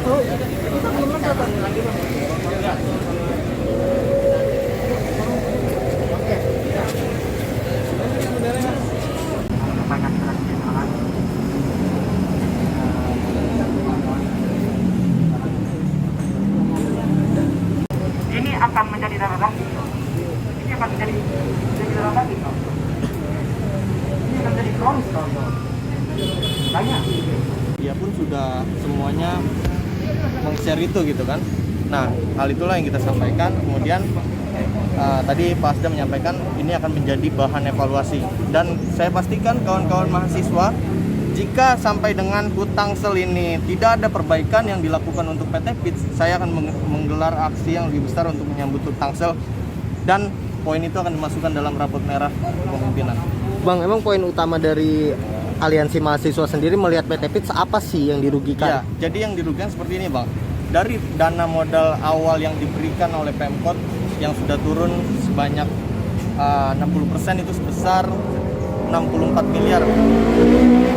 Ini akan menjadi darah daging. Ini akan menjadi darah daging. Ini akan menjadi kronis kawan-kawan. Banyak. Dia pun sudah semuanya meng-share itu gitu kan. Nah, hal itulah yang kita sampaikan. Kemudian tadi Pak Asda menyampaikan ini akan menjadi bahan evaluasi. Dan saya pastikan kawan-kawan mahasiswa, jika sampai dengan Hutangsel ini tidak ada perbaikan yang dilakukan untuk PT PITS, saya akan menggelar aksi yang lebih besar untuk menyambut Hutangsel. Dan poin itu akan dimasukkan dalam rapor merah kepemimpinan. Bang, emang poin utama dari aliansi mahasiswa sendiri melihat PT PITS apa sih yang dirugikan? Ya, jadi yang dirugikan seperti ini Bang. Dari dana modal awal yang diberikan oleh Pemkot yang sudah turun sebanyak 60% itu sebesar 64 miliar.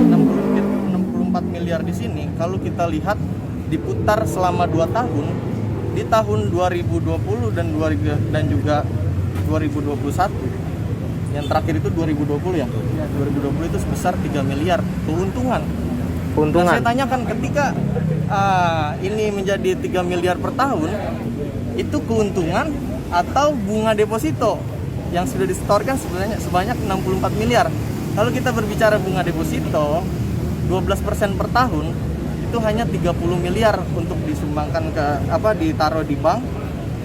64 miliar di sini kalau kita lihat diputar selama 2 tahun, di tahun 2020 dan juga 2021. Yang terakhir itu 2020 ya. 2020 itu sebesar 3 miliar keuntungan. Dan saya tanyakan ketika ini menjadi 3 miliar per tahun, itu keuntungan atau bunga deposito yang sudah disetorkan sebenarnya sebanyak 64 miliar. Kalau kita berbicara bunga deposito 12% per tahun, itu hanya 30 miliar untuk disumbangkan ditaruh di bank,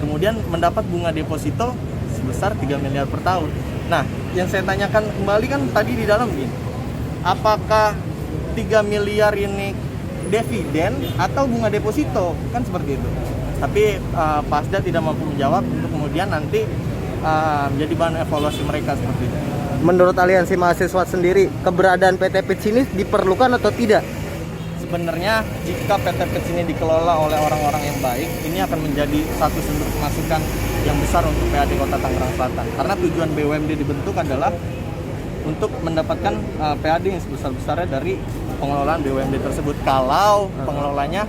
kemudian mendapat bunga deposito sebesar 3 miliar per tahun. Nah, yang saya tanyakan kembali kan tadi di dalam gini, apakah 3 miliar ini dividen atau bunga deposito? Kan seperti itu. Tapi Pak Asda tidak mampu menjawab untuk kemudian nanti menjadi bahan evaluasi mereka seperti itu. Menurut aliansi mahasiswa sendiri, keberadaan PT PITS ini diperlukan atau tidak? Sebenarnya jika PT PITS ini dikelola oleh orang-orang yang baik, ini akan menjadi satu sumber pemasukan yang besar untuk PAD Kota Tangerang Selatan. Karena tujuan BUMD dibentuk adalah untuk mendapatkan PAD yang sebesar-besarnya dari pengelolaan BUMD tersebut kalau pengelolanya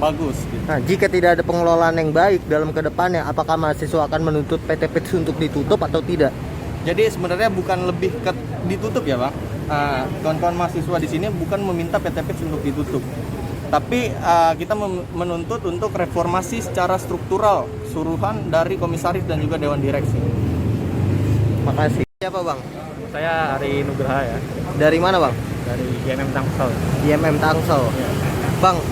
bagus gitu. Nah, jika tidak ada pengelolaan yang baik dalam kedepannya, apakah mahasiswa akan menuntut PT PITS untuk ditutup atau tidak? Jadi sebenarnya bukan lebih ke ditutup ya Bang. Kawan-kawan mahasiswa di sini bukan meminta PT PITS untuk ditutup, tapi kita menuntut untuk reformasi secara struktural keseluruhan dari komisaris dan juga dewan direksi. Makasih. Siapa Bang? Saya Ari Nugraha ya. Dari mana Bang? Dari IMM Tangsel. IMM Tangsel. Ya. Bang,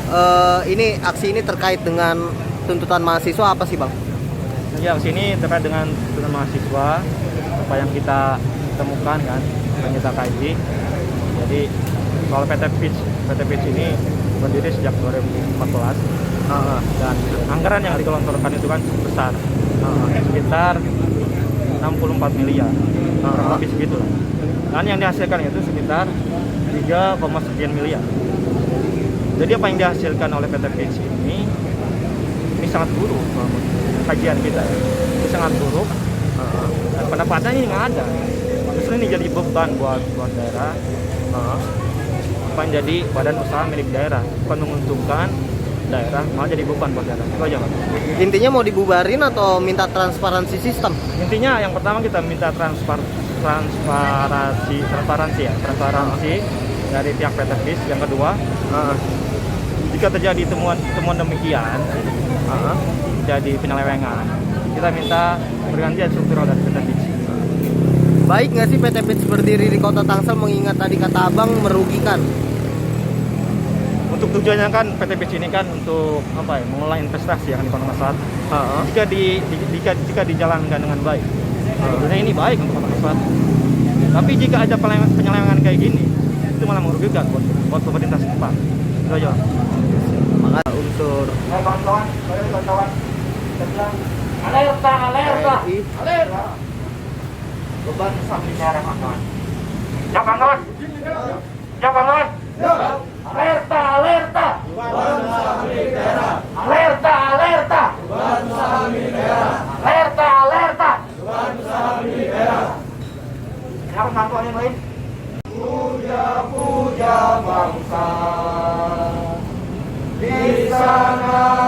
ini aksi ini terkait dengan tuntutan mahasiswa apa sih Bang? Ya, sini terkait dengan tuntutan mahasiswa apa yang kita temukan kan, yang kita kaji. Jadi soal PT PITS ini berdiri sejak 2014 dan anggaran yang digelontorkan itu kan besar, sekitar 64 miliar, lebih segitu lah. Dan yang dihasilkan itu sekitar 3, sekian miliar. Jadi apa yang dihasilkan oleh PT PITS ini sangat buruk menurut kajian kita. Ini sangat buruk. Dan pendapatannya nggak ada. Justru ini jadi beban buat daerah. Apa yang jadi badan usaha milik daerah, bukan menguntungkan daerah, malah jadi beban buat daerah. Itu aja Pak. Intinya mau dibubarin atau minta transparansi sistem? Intinya yang pertama kita minta transparansi dari pihak PT PITS. Yang kedua, jika terjadi temuan demikian, jadi penyelewengan, kita minta pergantian struktural dari PT PITS. Baik nggak sih PT PITS berdiri di Kota Tangsel mengingat tadi kata Abang merugikan? Untuk tujuannya kan PT PITS ini kan untuk mengelola investasi yang di Kota Selatan. Jika dijalankan dengan baik, sebenarnya ini baik untuk Kota Selatan. Tapi jika ada penyelewengan kayak gini, itu malah merugikan buat pemerintah setempat. Itu aja. Maka unsur Kawan-kawan. Alerta. Beban samping daerah kawan-kawan. Ya kawan-kawan. Alerta. Beban samping daerah. Alerta. Beban samping daerah. Alerta. Beban samping daerah. Silakan kawan-kawan yang lain. Puja bangsa bisa sana